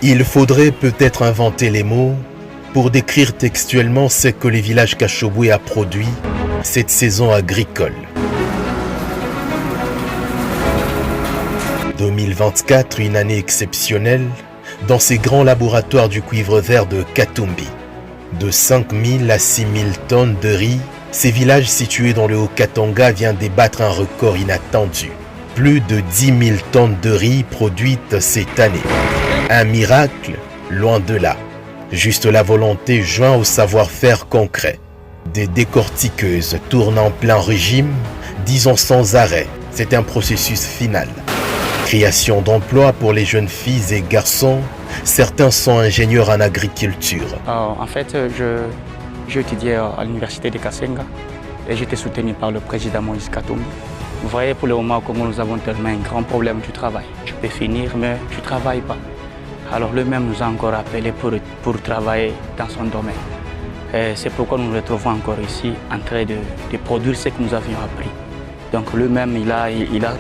Il faudrait peut-être inventer les mots pour décrire textuellement ce que le village Kashobwe a produit cette saison agricole. 2024, une année exceptionnelle dans ces grands laboratoires du cuivre vert de Katumbi. De 5 000 à 6 000 tonnes de riz, ces villages situés dans le Haut-Katanga viennent débattre un record inattendu. Plus de 10 000 tonnes de riz produites cette année. Un miracle, loin de là. Juste la volonté jointe au savoir-faire concret. Des décortiqueuses tournent en plein régime, disons sans arrêt. C'est un processus final. Création d'emplois pour les jeunes filles et garçons. Certains sont ingénieurs en agriculture. En fait, j'ai étudié à l'université de Kasenga et j'étais soutenu par le président Moïse Katumbi. Vous voyez, pour le moment, comment nous avons tellement un grand problème du travail. Je peux finir, mais je ne travaille pas. Alors lui-même nous a encore appelés pour travailler dans son domaine. C'est pourquoi nous nous retrouvons encore ici en train de produire ce que nous avions appris. Donc lui-même, il a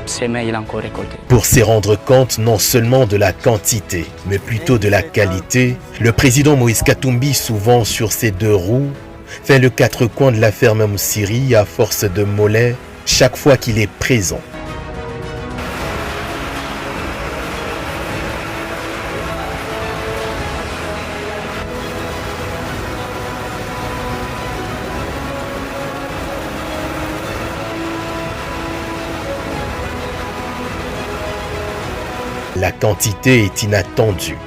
semé, il a encore récolté. Pour se rendre compte non seulement de la quantité, mais plutôt de la qualité, le président Moïse Katumbi, souvent sur ses deux roues, fait le quatre coins de la ferme Moussiri à force de mollets chaque fois qu'il est présent. La quantité est inattendue.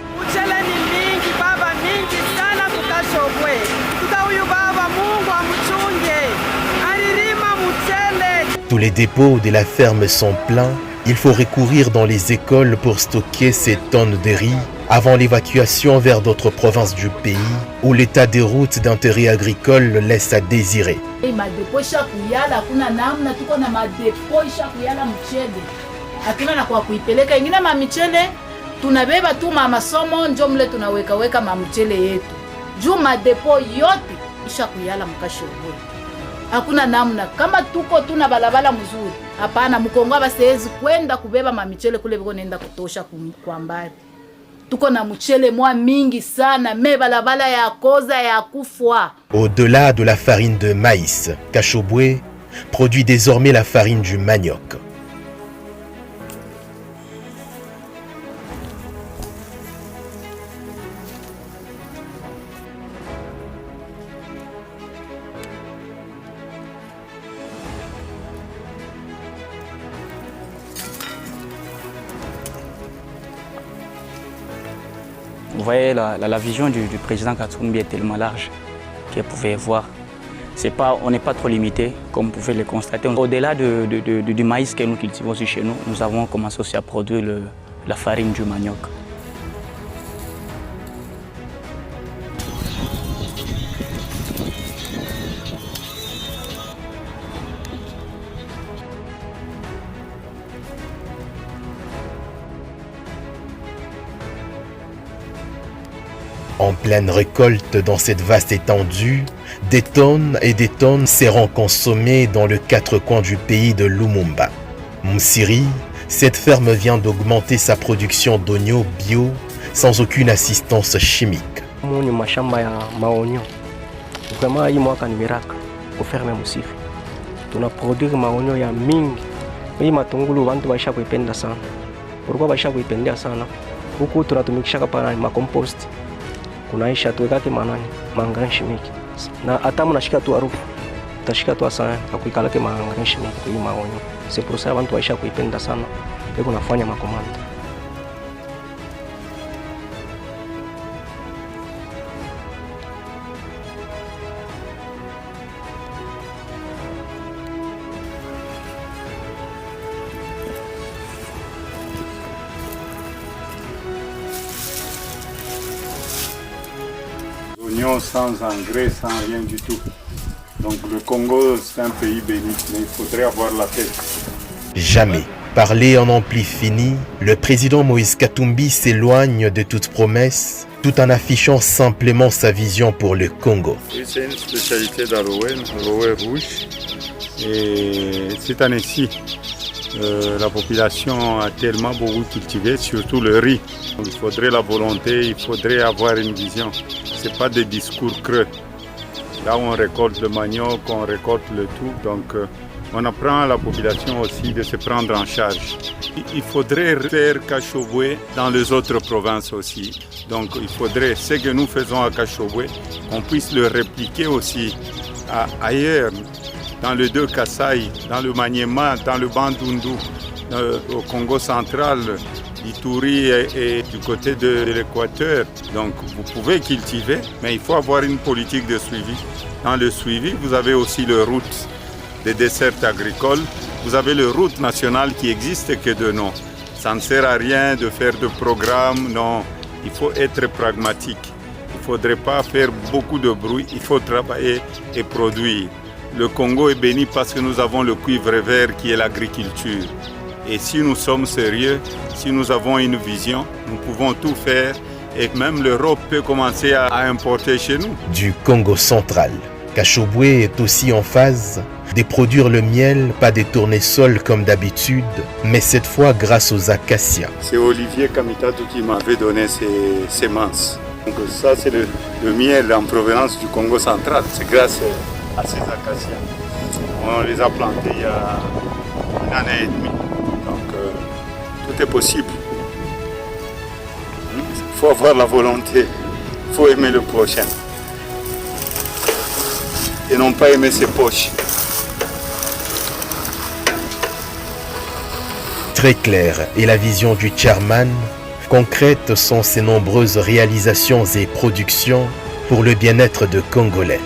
Tous les dépôts de la ferme sont pleins. Il faut recourir dans les écoles pour stocker ces tonnes de riz avant l'évacuation vers d'autres provinces du pays où l'état des routes d'intérêt agricole laisse à désirer. Hatuna na kwa kuipeleka ingine mamichele tunabeba tu masomo njo mle tunaweka mamichele yetu juu madepo yote isha kuyala mkashobwe. Hakuna namna kama tuko tuna balabala mzuri, hapana mkongo abasezi kwenda kubeba mamichele kule biko nenda kutosha kwa mbali. Tuko na mchele mwa mingi sana, me balabala ya koza ya kufwa. Au-delà de la farine de maïs, Kashobwe produit désormais la farine du manioc. Vous voyez, la vision du président Katumbi est tellement large qu'il pouvait voir. On n'est pas trop limité, comme vous pouvez le constater. Au-delà du maïs que nous cultivons aussi chez nous, nous avons commencé aussi à produire la farine du manioc. En pleine récolte dans cette vaste étendue, des tonnes et des tonnes seront consommées dans les quatre coins du pays de Lumumba. Moussiri, cette ferme vient d'augmenter sa production d'oignons bio sans aucune assistance chimique. Ni mashamba ya maonyo. Vraiment hii mwaka ni miracle kuferme Moussiri. Tuna produire maonyo ya mingi. Hii matungulu watu waisha kuipenda sana. Pourquoi waisha kuipendea sana? Huku tunatumikisha kama compost. Kunaisha tuwekake maangani shimiki na hata mnashika tu harufu utashika tu sana akuikalake maangani shimiki kwa hii maonyo. C'est pour ça watu waisha kuipenda sana peko nafanya makomanda. Sans engrais, sans rien du tout. Donc le Congo, c'est un pays béni, mais il faudrait avoir la tête. Jamais. Parler en ampli fini, le président Moïse Katumbi s'éloigne de toute promesse, tout en affichant simplement sa vision pour le Congo. C'est une spécialité d'Aloé rouge. Et cette année-ci, La population a tellement beaucoup cultivé, surtout le riz. Il faudrait la volonté, il faudrait avoir une vision. Ce n'est pas des discours creux. Là où on récolte le manioc, on récolte le tout. Donc on apprend à la population aussi de se prendre en charge. Il faudrait faire Kachobwe dans les autres provinces aussi. Donc il faudrait, ce que nous faisons à Kachobwe, qu'on puisse le répliquer aussi ailleurs. Dans le deux Kasaï, dans le Maniema, dans le Bandundu, au Congo central, Ituri et du côté de l'Équateur. Donc vous pouvez cultiver, mais il faut avoir une politique de suivi. Dans le suivi, vous avez aussi le route des dessertes agricoles. Vous avez le route national qui existe que de nom. Ça ne sert à rien de faire de programmes, non. Il faut être pragmatique. Il ne faudrait pas faire beaucoup de bruit, il faut travailler et produire. Le Congo est béni parce que nous avons le cuivre vert qui est l'agriculture. Et si nous sommes sérieux, si nous avons une vision, nous pouvons tout faire et même l'Europe peut commencer à importer chez nous. Du Congo central, Kachobwe est aussi en phase de produire le miel, pas des tournesols comme d'habitude, mais cette fois grâce aux acacias. C'est Olivier Kamitatu qui m'avait donné ces semences. Donc ça c'est le miel en provenance du Congo central, c'est grâce à ces acacias. On les a plantés il y a une année et demie. Donc tout est possible. Il faut avoir la volonté, il faut aimer le prochain. Et non pas aimer ses poches. Très claire est la vision du chairman. Concrètes sont ses nombreuses réalisations et productions pour le bien-être de Congolais.